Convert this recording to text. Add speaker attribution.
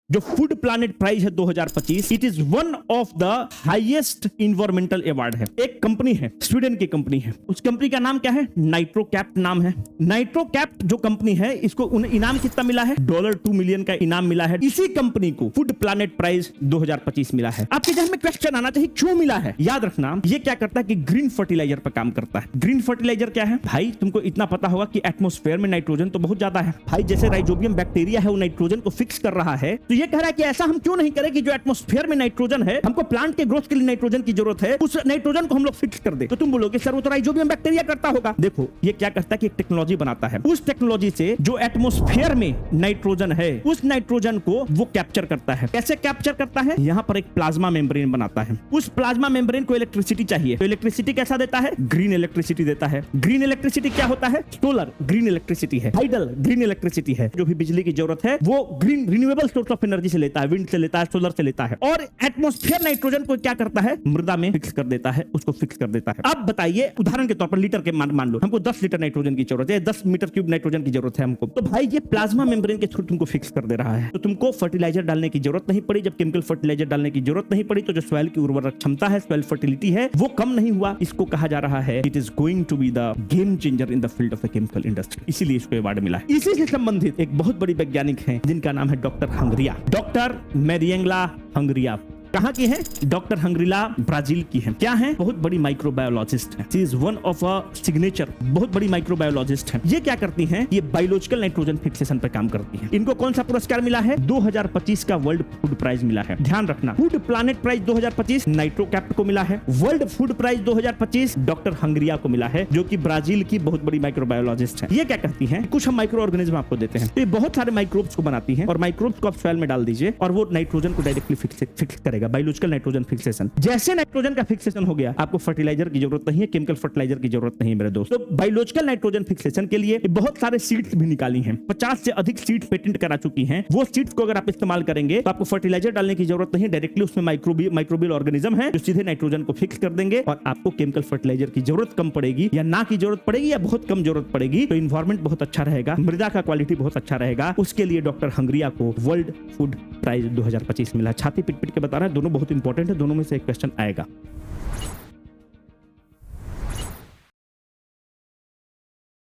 Speaker 1: जो food planet prize है 2025, it is one of the highest environmental award है। एक कंपनी है, स्वीडन की कंपनी है, उस कंपनी का नाम क्या है? नाइट्रोकैप्ट नाम है। नाइट्रोकैप्ट जो कंपनी है, इसको इनाम कितना मिला है? $2 मिलियन का इनाम मिला है। इसी कंपनी को फूड प्लानेट प्राइज 2025 मिला है। आपके जहन में क्वेश्चन आना चाहिए, क्यों मिला है? याद रखना, ये क्या करता है कि ग्रीन फर्टिलाइजर पर काम करता है। ग्रीन फर्टिलाइजर क्या है भाई? तुमको इतना पता होगा कि एटमॉस्फेयर में नाइट्रोजन तो बहुत ज्यादा है भाई। जैसे राइजोबियम बैक्टीरिया है, वो नाइट्रोजन को फिक्स कर रहा है, तो ये कह रहा है कि ऐसा हम क्यों नहीं करें कि जो एटमॉस्फेयर में नाइट्रोजन है, हमको प्लांट के ग्रोथ के लिए नाइट्रोजन की जरूरत है, उस नाइट्रोजन को हम लोग फिक्स कर दे। तो तुम बोलोगे सर वो तो राइजोबियम बैक्टीरिया करता होगा। देखो ये क्या करता है कि एक टेक्नोलॉजी बनाता है, उस टेक्नोलॉजी से जो एटमॉस्फेयर में नाइट्रोजन है, उस नाइट्रोजन को वो कैप्चर करता है। कैसे कैप्चर करता है? यहां पर एक प्लाज्मा मेम्ब्रेन बनाता है। उस प्लाज्मा मेम्ब्रेन को इलेक्ट्रिसिटी चाहिए, तो इलेक्ट्रिसिटी कैसा देता है? ग्रीन इलेक्ट्रिसिटी देता है। ग्रीन इलेक्ट्रिसिटी क्या होता है? सोलर ग्रीन इलेक्ट्रिसिटी है, हाइडल ग्रीन इलेक्ट्रिसिटी है। जो भी बिजली की जरूरत है वो green renewable source of energy से लेता है, विंड से लेता है, सोलर से लेता है। और एटमॉस्फेयर नाइट्रोजन को क्या करता है? मृदा में फिक्स कर देता है, उसको फिक्स कर देता है। अब बताइए, उदाहरण के तौर पर लीटर के मान लो हमको 10 लीटर नाइट्रोजन की जरूरत है, 10 मीटर क्यूब नाइट्रोजन की जरूरत है हमको, तो भाई ये प्लाज्मा मेम्ब्रेन के थ्रू तुमको फिक्स कर दे रहा है। तो तुमको फर्टिलाइजर डालने की जरूरत नहीं पड़ी। जब केमिकल फर्टिलाइजर डालने की जरूरत नहीं पड़ी, तो जो सॉइल की उर्वरक क्षमता है, सॉइल फर्टिलिटी है, वो कम नहीं हुआ। इसको कहा जा रहा है it is going to be the game changer in the field of the chemical industry, इसीलिए इसको अवार्ड मिला है। इसी से संबंधित एक बहुत बड़ी वैज्ञानिक है जिनका नाम है डॉक्टर हंगरिया, डॉक्टर मैरिएंगला हंगरिया। कहां की है? डॉक्टर हंगरिला ब्राजील की है। क्या है? बहुत बड़ी माइक्रोबायोलॉजिस्ट है। She is one of a signature, बहुत बड़ी माइक्रोबायोलॉजिस्ट है। ये क्या करती हैं? ये बायोलॉजिकल नाइट्रोजन फिक्सेशन पे काम करती हैं। इनको कौन सा पुरस्कार मिला है? 2025 का वर्ल्ड फूड प्राइज मिला है। ध्यान रखना, फूड प्लानेट प्राइज 2025 नाइट्रोकैप्ट को मिला है। वर्ल्ड फूड प्राइज 2025 डॉक्टर हंगरिया को मिला है, जो कि ब्राजील की बहुत बड़ी माइक्रोबायोलॉजिस्ट है। ये क्या करती हैं? कुछ हम माइक्रो ऑर्गेनिज्म आपको देते हैं, तो ये बहुत सारे माइक्रोब्स को बनाती हैं, और माइक्रोब्स को आप सॉइल में डाल दीजिए और वो नाइट्रोजन को डायरेक्टली फिक्स करेगा। Biological nitrogen fixation. जैसे नाइट्रोजन का फिक्सेशन हो गया, आपको फर्टिलाइजर की जरूरत नहीं है, केमिकल फर्टिलाइजर की जरूरत नहीं है मेरे दोस्त। तो बायोलॉजिकल नाइट्रोजन फिक्सेशन के लिए बहुत सारे सीड्स भी निकाली हैं, 50 से अधिक सीड्स पेटेंट करा चुकी हैं। वो सीड्स को अगर आप इस्तेमाल करेंगे तो आपको फर्टिलाइजर डालने की जरूरत नहीं, डायरेक्टली उसमें माइक्रोबियल ऑर्गेनिज्म है जो सीधे नाइट्रोजन को फिक्स कर देंगे, और आपको केमिकल फर्टिलाइजर की जरूरत कम पड़ेगी, या ना की जरूरत पड़ेगी, या बहुत कम जरूरत पड़ेगी। तो इन्वायरमेंट बहुत अच्छा रहेगा, मृदा का क्वालिटी बहुत अच्छा रहेगा। उसके लिए डॉक्टर हंगरिया को वर्ल्ड फूड प्राइज 2025 मिला। छाती पिट पिट के बता रहा है, दोनों बहुत इंपॉर्टेंट है, दोनों में से एक क्वेश्चन आएगा।